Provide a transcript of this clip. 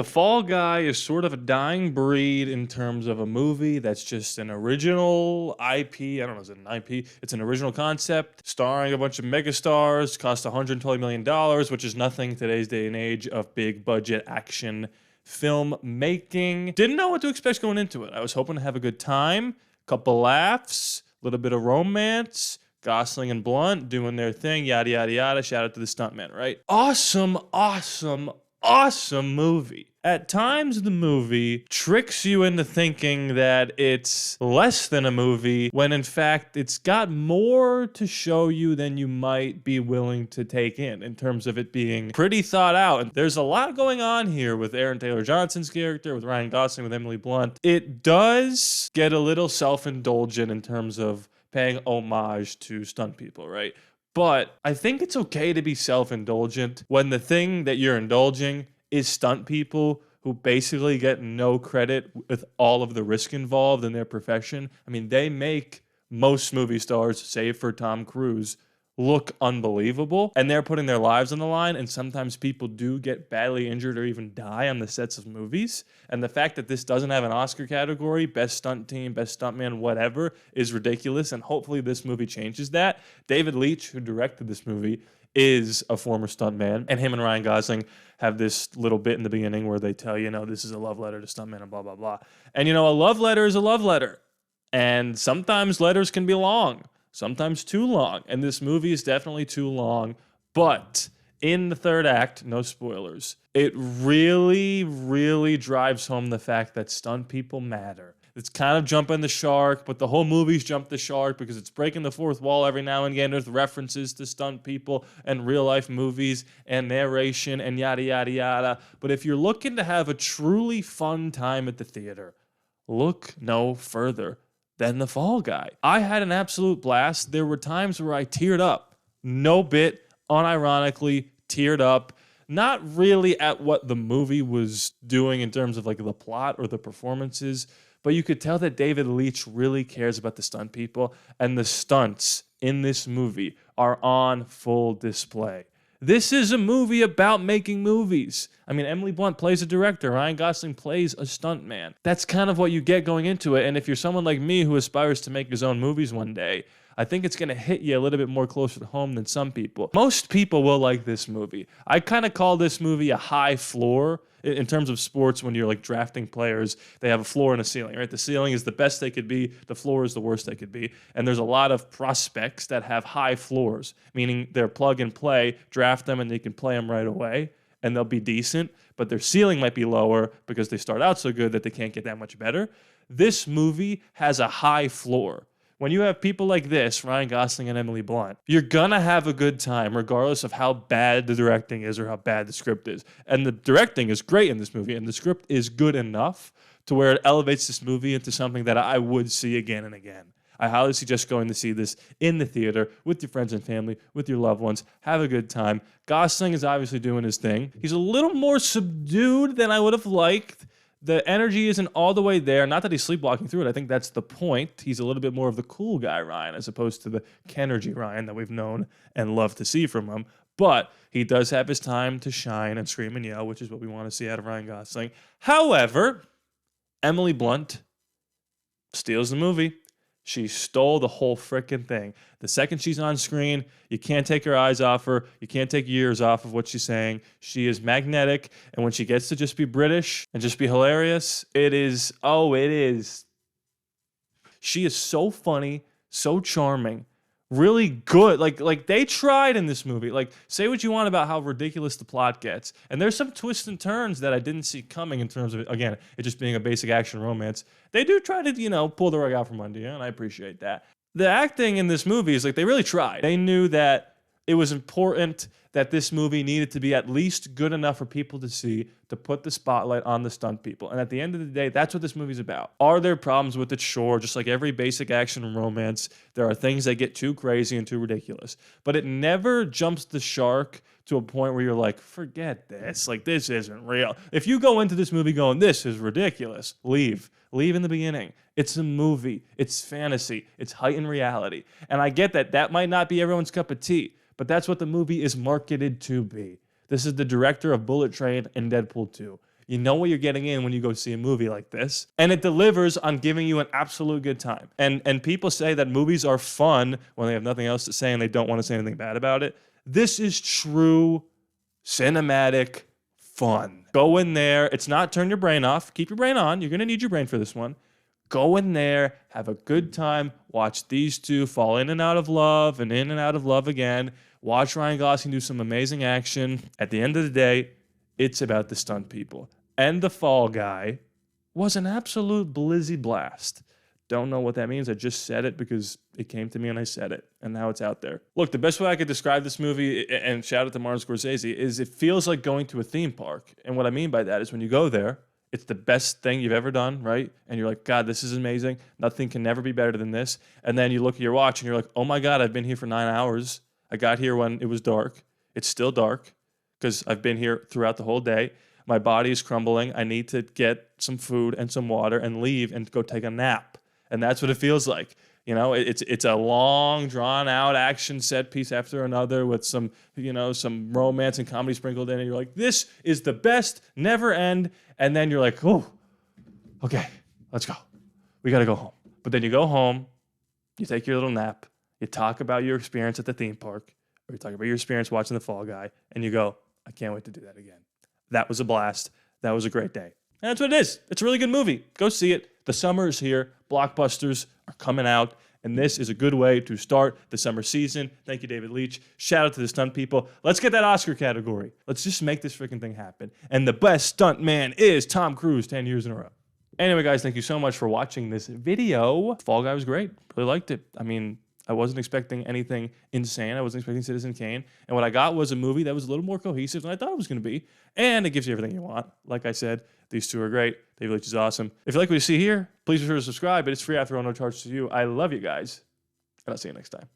The Fall Guy is sort of a dying breed in terms of a movie that's just an original IP. I don't know, is it an IP? It's an original concept starring a bunch of megastars, cost $120 million, which is nothing in today's day and age of big budget action film making. Didn't know what to expect going into it. I was hoping to have a good time, couple laughs, a little bit of romance, Gosling and Blunt doing their thing, yada, yada, yada. Shout out to the Stuntmen, right? Awesome movie. At times, the movie tricks you into thinking that it's less than a movie, when in fact, it's got more to show you than you might be willing to take in terms of it being pretty thought out. And there's a lot going on here with Aaron Taylor Johnson's character, with Ryan Gosling, with Emily Blunt. It does get a little self-indulgent in terms of paying homage to stunt people, right? But I think it's okay to be self-indulgent when the thing that you're indulging is stunt people who basically get no credit with all of the risk involved in their profession. I mean, they make most movie stars, save for Tom Cruise, look unbelievable, and they're putting their lives on the line, and sometimes people do get badly injured or even die on the sets of movies. And the fact that this doesn't have an Oscar category, best stunt team, best stuntman, whatever, is ridiculous, and hopefully this movie changes that. David Leitch, who directed this movie, is a former stuntman, and him and Ryan Gosling have this little bit in the beginning where they tell you, this is a love letter to stuntmen and blah, blah, blah. And a love letter is a love letter, and sometimes letters can be long. Sometimes too long, and this movie is definitely too long, but in the third act, no spoilers, it really drives home the fact that stunt people matter. It's kind of jumping the shark, but the whole movie's jumped the shark because it's breaking the fourth wall every now and again with references to stunt people and real-life movies and narration and yada, yada, yada. But if you're looking to have a truly fun time at the theater, look no further than The Fall Guy. I had an absolute blast. There were times where I teared up. No bit, unironically, teared up. Not really at what the movie was doing in terms of like the plot or the performances, but you could tell that David Leitch really cares about the stunt people, and the stunts in this movie are on full display. This is a movie about making movies. I mean, Emily Blunt plays a director. Ryan Gosling plays a stuntman. That's kind of what you get going into it. And if you're someone like me who aspires to make his own movies one day, I think it's going to hit you a little bit more closer to home than some people. Most people will like this movie. I kind of call this movie a high floor. In terms of sports, when you're like drafting players, they have a floor and a ceiling, right? The ceiling is the best they could be. The floor is the worst they could be. And there's a lot of prospects that have high floors, meaning they're plug and play, draft them and they can play them right away and they'll be decent, but their ceiling might be lower because they start out so good that they can't get that much better. This movie has a high floor. When you have people like this, Ryan Gosling and Emily Blunt, you're gonna have a good time regardless of how bad the directing is or how bad the script is. And the directing is great in this movie, and the script is good enough to where it elevates this movie into something that I would see again and again. I highly suggest going to see this in the theater with your friends and family, with your loved ones. Have a good time. Gosling is obviously doing his thing. He's a little more subdued than I would have liked. The energy isn't all the way there. Not that he's sleepwalking through it. I think that's the point. He's a little bit more of the cool guy Ryan as opposed to the Kenergy Ryan that we've known and love to see from him. But he does have his time to shine and scream and yell, which is what we want to see out of Ryan Gosling. However, Emily Blunt steals the movie. She stole the whole freaking thing. The second she's on screen, you can't take your eyes off her. You can't take your ears off of what she's saying. She is magnetic. And when she gets to just be British and just be hilarious, it is. She is so funny, so charming, really good. Like they tried in this movie. Like, say what you want about how ridiculous the plot gets. And there's some twists and turns that I didn't see coming in terms of, again, it just being a basic action romance. They do try to, pull the rug out from under you, and I appreciate that. The acting in this movie is like they really tried. They knew that it was important that this movie needed to be at least good enough for people to see to put the spotlight on the stunt people. And at the end of the day, that's what this movie's about. Are there problems with it? Sure. Just like every basic action romance, there are things that get too crazy and too ridiculous. But it never jumps the shark to a point where you're like, forget this. Like, this isn't real. If you go into this movie going, this is ridiculous, leave. Leave in the beginning. It's a movie. It's fantasy. It's heightened reality. And I get that that might not be everyone's cup of tea, but that's what the movie is marketed to be. This is the director of Bullet Train and Deadpool 2. You know what you're getting in when you go see a movie like this. And it delivers on giving you an absolute good time. And people say that movies are fun when they have nothing else to say and they don't want to say anything bad about it. This is true cinematic fun. Go in there. It's not turn your brain off. Keep your brain on. You're going to need your brain for this one. Go in there, have a good time, watch these two fall in and out of love and in and out of love again. Watch Ryan Gosling do some amazing action. At the end of the day, it's about the stunt people. And the Fall Guy was an absolute blizzy blast. Don't know what that means. I just said it because it came to me and I said it. And now it's out there. Look, the best way I could describe this movie, and shout out to Martin Scorsese, is it feels like going to a theme park. And what I mean by that is when you go there, it's the best thing you've ever done, right? And you're like, God, this is amazing. Nothing can never be better than this. And then you look at your watch and you're like, oh my God, I've been here for 9 hours. I got here when it was dark. It's still dark because I've been here throughout the whole day. My body is crumbling. I need to get some food and some water and leave and go take a nap. And that's what it feels like. You know, it's a long, drawn-out action set piece after another with some, some romance and comedy sprinkled in. And you're like, this is the best, never end. And then you're like, oh, okay, let's go. We got to go home. But then you go home, you take your little nap, you talk about your experience at the theme park, or you talk about your experience watching The Fall Guy, and you go, I can't wait to do that again. That was a blast. That was a great day. And that's what it is. It's a really good movie. Go see it. The summer is here. Blockbusters are coming out. And this is a good way to start the summer season. Thank you, David Leitch. Shout out to the stunt people. Let's get that Oscar category. Let's just make this freaking thing happen. And the best stunt man is Tom Cruise 10 years in a row. Anyway, guys, thank you so much for watching this video. Fall Guy was great. Really liked it. I mean, I wasn't expecting anything insane. I wasn't expecting Citizen Kane. And what I got was a movie that was a little more cohesive than I thought it was going to be. And it gives you everything you want. Like I said, these two are great. David Leitch is awesome. If you like what you see here, please be sure to subscribe. But it's free after all, no charge to you. I love you guys. And I'll see you next time.